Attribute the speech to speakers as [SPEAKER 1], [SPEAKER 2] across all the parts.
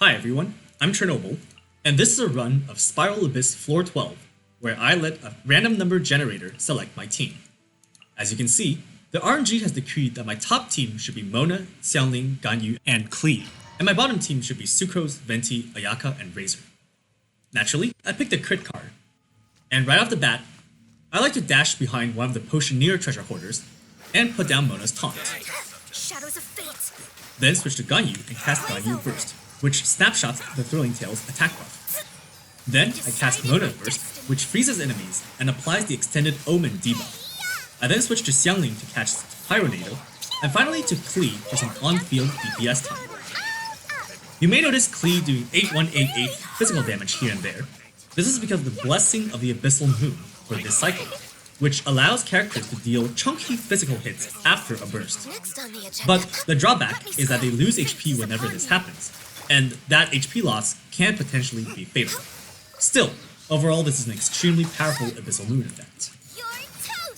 [SPEAKER 1] Hi everyone, I'm Chernobyl, and this is a run of Spiral Abyss Floor 12, where I let a random number generator select my team. As you can see, the RNG has decreed that my top team should be Mona, Xiangling, Ganyu, and Klee, and my bottom team should be Sucrose, Venti, Ayaka, and Razor. Naturally, I picked a crit card, and right off the bat, I like to dash behind one of the Potioneer treasure hoarders and put down Mona's taunt.
[SPEAKER 2] Shadows of fate.
[SPEAKER 1] Then switch to Ganyu and cast Ganyu Burst, which snapshots the Thrilling Tales attack buff. Then I cast Mona Burst, which freezes enemies and applies the extended Omen debuff. I then switch to Xiangling to catch Pyronado, and finally to Klee for some on-field DPS time. You may notice Klee doing 8188 physical damage here and there. This is because of the Blessing of the Abyssal Moon for this cycle, which allows characters to deal chunky physical hits after a burst. But the drawback is that they lose HP whenever this happens, and that HP loss can potentially be fatal. Still, overall this is an extremely powerful Abyssal Moon effect.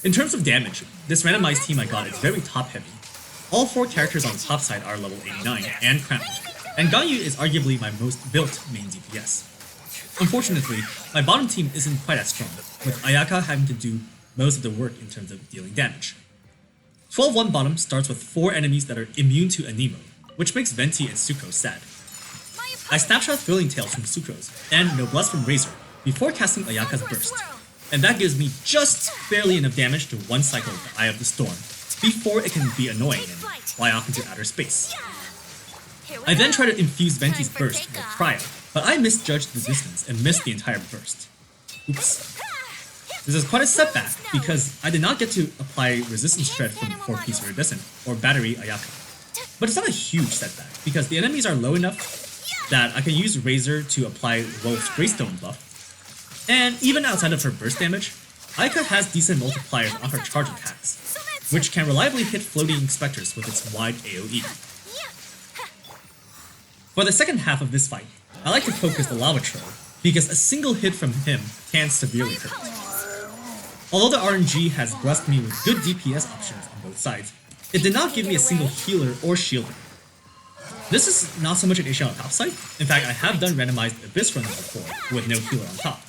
[SPEAKER 1] In terms of damage, this randomized team I got is very top heavy. All 4 characters on the top side are level 89 and crowned, and Ganyu is arguably my most built main DPS. Unfortunately, my bottom team isn't quite as strong, with Ayaka having to do most of the work in terms of dealing damage. 12-1 bottom starts with 4 enemies that are immune to Anemo, which makes Venti and Sucrose sad. I snapshot Thrilling Tales from Sucrose and Noblesse from Razor before casting Ayaka's Burst, and that gives me just barely enough damage to one cycle of the Eye of the Storm, before it can be annoying and fly off into outer space. I then try to infuse Venti's Burst with Cryo, but I misjudged the distance and missed the entire burst. Oops. This is quite a setback because I did not get to apply Resistance Shred from 4-piece Iridescent or Battery Ayaka. But it's not a huge setback because the enemies are low enough that I can use Razor to apply Wolf's Greystone buff. And even outside of her burst damage, Ayaka has decent multipliers on her charge attacks, which can reliably hit floating specters with its wide AoE. For the second half of this fight, I like to focus the Lava Troll because a single hit from him can severely hurt. Although the RNG has blessed me with good DPS options on both sides, it did not give me a single healer or shielder. This is not so much an issue on the top side. In fact, I have done randomized Abyss runs before with no healer on top.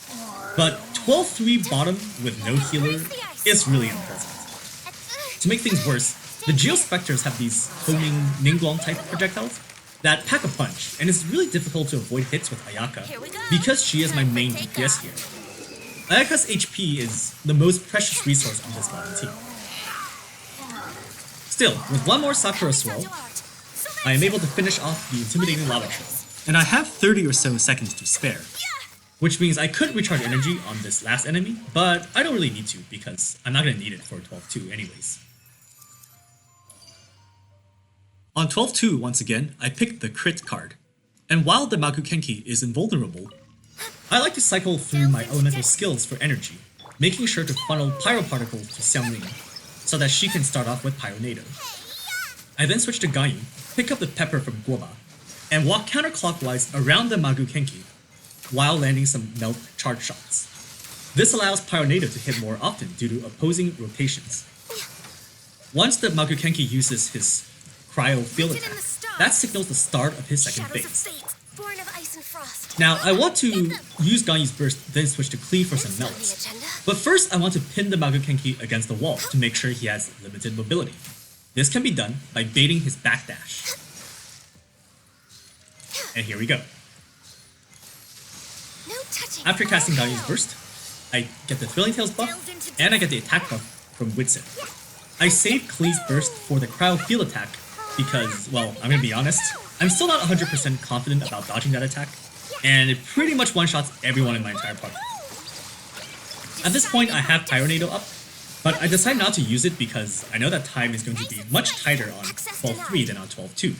[SPEAKER 1] But 12-3 bottom with no healer is really unpleasant. To make things worse, the Geospecters have these homing Ningguang type projectiles that pack a punch, and it's really difficult to avoid hits with Ayaka because she is my main DPS here. Ayaka's HP is the most precious resource on this bottom team. Still, with one more Sakura swirl, I am able to finish off the intimidating Lava Troll, and I have 30 or so seconds to spare. Which means I could recharge energy on this last enemy, but I don't really need to because I'm not going to need it for 12-2 anyways. On 12-2 once again, I picked the crit card, and while the Makukenki is invulnerable, I like to cycle through my elemental skills for energy, making sure to funnel Pyro Particles to Xiangling so that she can start off with Pyronado. I then switch to Ganyu, pick up the Pepper from Guoba, and walk counterclockwise around the Makukenki while landing some melt charge shots. This allows Pyronado to hit more often due to opposing rotations. Once the Makukenki uses his Cryo Field attack, that signals the start of his second phase. Now, I want to use Ganyu's Burst, then switch to Klee for some melts. But first, I want to pin the Makukenki against the wall to make sure he has limited mobility. This can be done by baiting his backdash. And here we go. After casting Ganyu's Burst, I get the Thrilling Tales buff, and I get the attack buff from Witsit. I saved Klee's Burst for the Cryo Field attack because, well, I'm gonna be honest, I'm still not 100% confident about dodging that attack, and it pretty much one-shots everyone in my entire party. At this point, I have Pyronado up, but I decide not to use it because I know that time is going to be much tighter on 12-3 than on 12-2.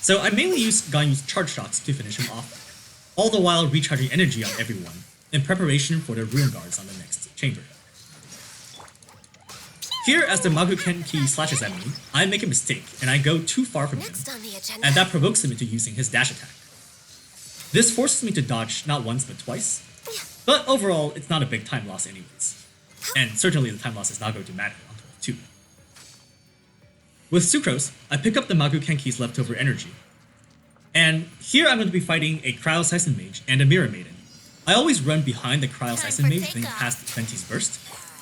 [SPEAKER 1] So I mainly use Ganyu's charge shots to finish him off, all the while recharging energy on everyone, in preparation for the Ruin Guards on the next chamber. Here, as the Makukenki slashes at me, I make a mistake and I go too far from him, and that provokes him into using his dash attack. This forces me to dodge not once but twice, but overall it's not a big time loss anyways, and certainly the time loss is not going to matter on 12-2. With Sucrose, I pick up the Makukenki's leftover energy. And here I'm going to be fighting a Cryo Seisen Mage and a Mirror Maiden. I always run behind the Cryo Seisen Mage and cast Venti's Burst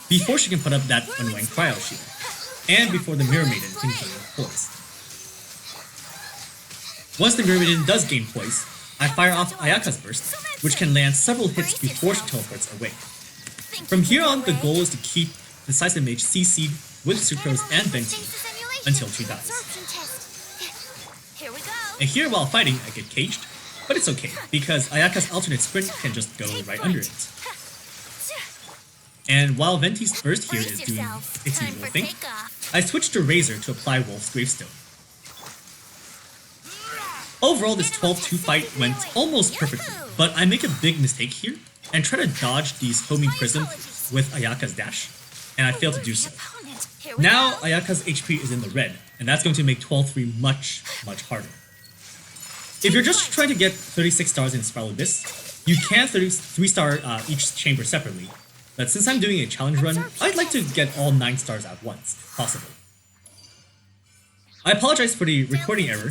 [SPEAKER 1] before she can put up that annoying Cryo Shield, and before the Mirror Maiden can gain poise. Once the Mirror Maiden does gain poise, I fire off Ayaka's Burst, which can land several hits before she teleports away. From here on, the goal is to keep the Seisen Mage CC'd with Sucrose and Venti until she dies. And here, while fighting, I get caged, but it's okay, because Ayaka's alternate sprint can just go right under it. And while Venti's Burst here is doing its usual thing, I switch to Razor to apply Wolf's Gravestone. Overall, this 12-2 fight went almost perfectly, but I make a big mistake here and try to dodge these homing prism with Ayaka's dash, and I fail to do so. Now Ayaka's HP is in the red, and that's going to make 12-3 much, much harder. If you're just trying to get 36 stars in Spiral Abyss, you can 3-star each chamber separately, but since I'm doing a challenge run, I'd like to get all 9 stars at once, if possible. I apologize for the recording error.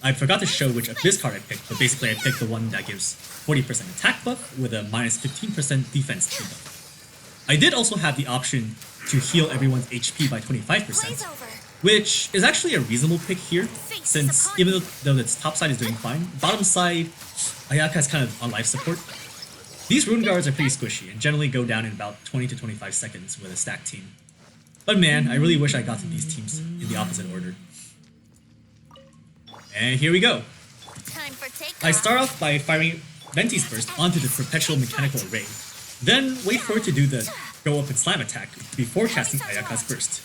[SPEAKER 1] I forgot to show which Abyss card I picked, but basically I picked the one that gives 40% attack buff with a minus 15% defense debuff. I did also have the option to heal everyone's HP by 25%, which is actually a reasonable pick here, since even though its top side is doing fine, bottom side, Ayaka is kind of on life support. These rune guards are pretty squishy and generally go down in about 20 to 25 seconds with a stacked team. But man, I really wish I got to these teams in the opposite order. And here we go. I start off by firing Venti's Burst onto the Perpetual Mechanical Array, then wait for it to do the go up and slam attack before casting Ayaka's Burst.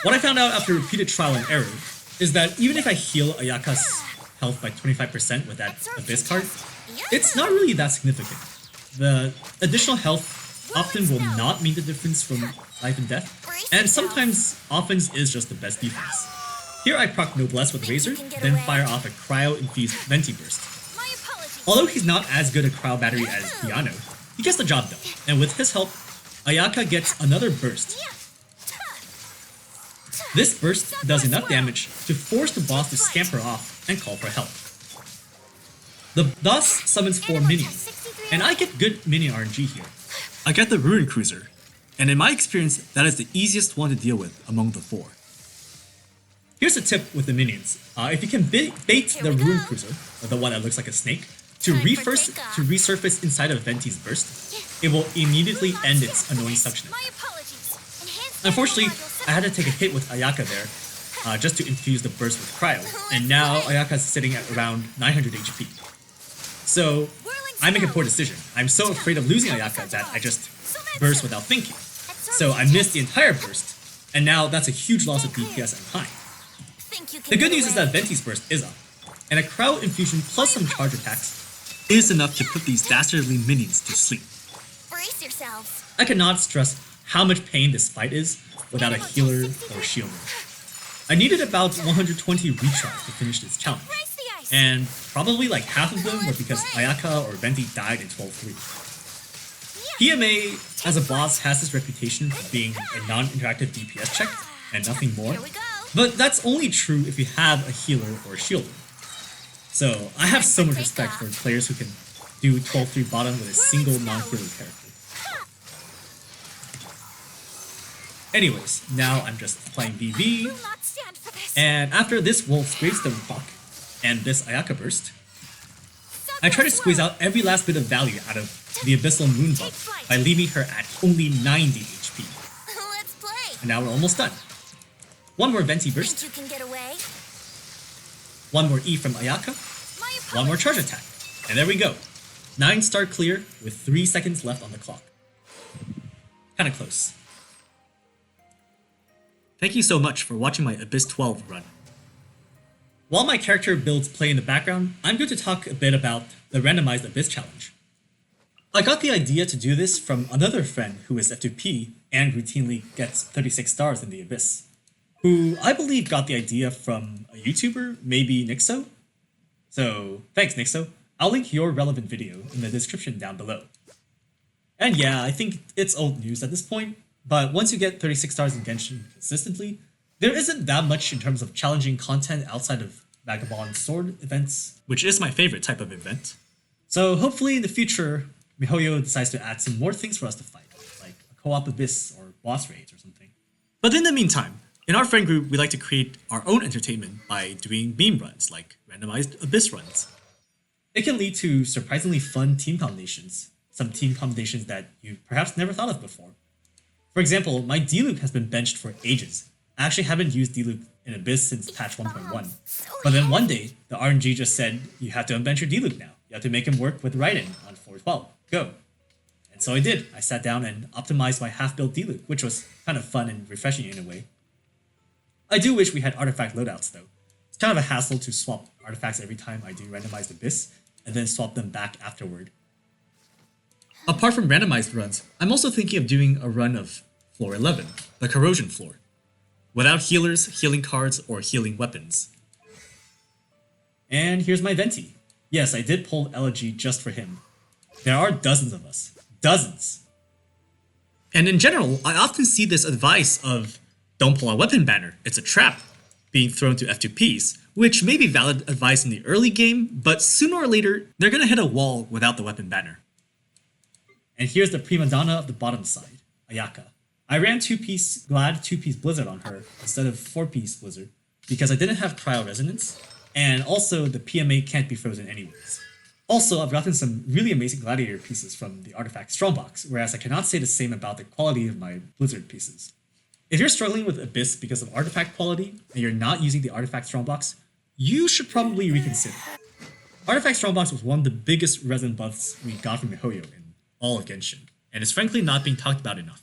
[SPEAKER 1] What I found out after repeated trial and error is that even if I heal Ayaka's health by 25% with that Abyss card, it's not really that significant. The additional health often will not mean the difference from life and death, and sometimes offense is just the best defense. Here I proc Noblesse with Razor, then fire off a Cryo-infused Venti Burst. Although he's not as good a Cryo Battery as Diona, he gets the job done, and with his help, Ayaka gets another Burst. This Burst does enough damage to force the boss to scamper off and call for help. The boss summons 4 minions, and I get good minion RNG here. I get the Ruin Cruiser, and in my experience, that is the easiest one to deal with among the 4. Here's a tip with the minions. If you can bait the Ruin Cruiser, or the one that looks like a snake, to resurface inside of Venti's Burst, it will immediately end its annoying suctioning. Unfortunately, I had to take a hit with Ayaka there, just to infuse the burst with Cryo, and now Ayaka's sitting at around 900 HP. So, I make a poor decision. I'm so afraid of losing Ayaka that I just burst without thinking. So I missed the entire burst, and now that's a huge loss of DPS and time. The good news is that Venti's Burst is up, and a Cryo Infusion plus some charge attacks is enough to put these dastardly minions to sleep.
[SPEAKER 2] Brace yourselves.
[SPEAKER 1] I cannot stress how much pain this fight is without a healer or shielder. I needed about 120 retries to finish this challenge, and probably like half of them were because Ayaka or Venti died in 12-3. PMA as a boss has this reputation for being a non-interactive DPS check and nothing more, but that's only true if you have a healer or a shielder. So I have so much respect for players who can do 12-3 bottom with a single non-healer character. Anyways, now I'm just playing VV, and after this Wolf's Gravestone proc and this Ayaka Burst, I try to squeeze out every last bit of value out of the Abyssal Moon buff by leaving her at only 90 HP. And now we're almost done. One more Venti Burst, one more E from Ayaka, one more charge attack, and there we go. 9-star clear with 3 seconds left on the clock. Kinda close. Thank you so much for watching my Abyss 12 run. While my character builds play in the background, I'm going to talk a bit about the Randomized Abyss challenge. I got the idea to do this from another friend who is F2P and routinely gets 36 stars in the Abyss, who I believe got the idea from a YouTuber, maybe Nixo? So, thanks Nixo. I'll link your relevant video in the description down below. And yeah, I think it's old news at this point, but once you get 36 stars in Genshin consistently, there isn't that much in terms of challenging content outside of Vagabond Sword events, which is my favorite type of event. So hopefully in the future, MiHoYo decides to add some more things for us to fight, like a co-op abyss or boss raids or something. But in the meantime, in our friend group, we like to create our own entertainment by doing beam runs, like randomized abyss runs. It can lead to surprisingly fun team combinations, some team combinations that you perhaps never thought of before. For example, my D-loop has been benched for ages. I actually haven't used D-loop in Abyss since patch 1.1. But then one day, the RNG just said, you have to unbench your D-loop now. You have to make him work with Raiden on 412. Go. And so I did. I sat down and optimized my half-built D-loop, which was kind of fun and refreshing in a way. I do wish we had artifact loadouts though. It's kind of a hassle to swap artifacts every time I do randomized Abyss, and then swap them back afterward. Apart from randomized runs, I'm also thinking of doing a run of floor 11, the corrosion floor, without healers, healing cards, or healing weapons. And here's my Venti. Yes, I did pull Elegy just for him. There are dozens of us. Dozens! And in general, I often see this advice of, don't pull a weapon banner, it's a trap, being thrown to F2Ps, which may be valid advice in the early game, but sooner or later, they're gonna hit a wall without the weapon banner. And here's the prima donna of the bottom side, Ayaka. I ran 2-piece Glad 2-piece Blizzard on her instead of 4-piece Blizzard because I didn't have Cryo Resonance, and also the PMA can't be frozen anyways. Also, I've gotten some really amazing Gladiator pieces from the Artifact Strongbox, whereas I cannot say the same about the quality of my Blizzard pieces. If you're struggling with Abyss because of artifact quality, and you're not using the Artifact Strongbox, you should probably reconsider. Artifact Strongbox was one of the biggest resin buffs we got from MiHoYo in all of Genshin, and is frankly not being talked about enough.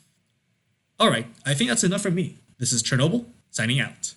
[SPEAKER 1] Alright, I think that's enough from me. This is Chernobyl, signing out.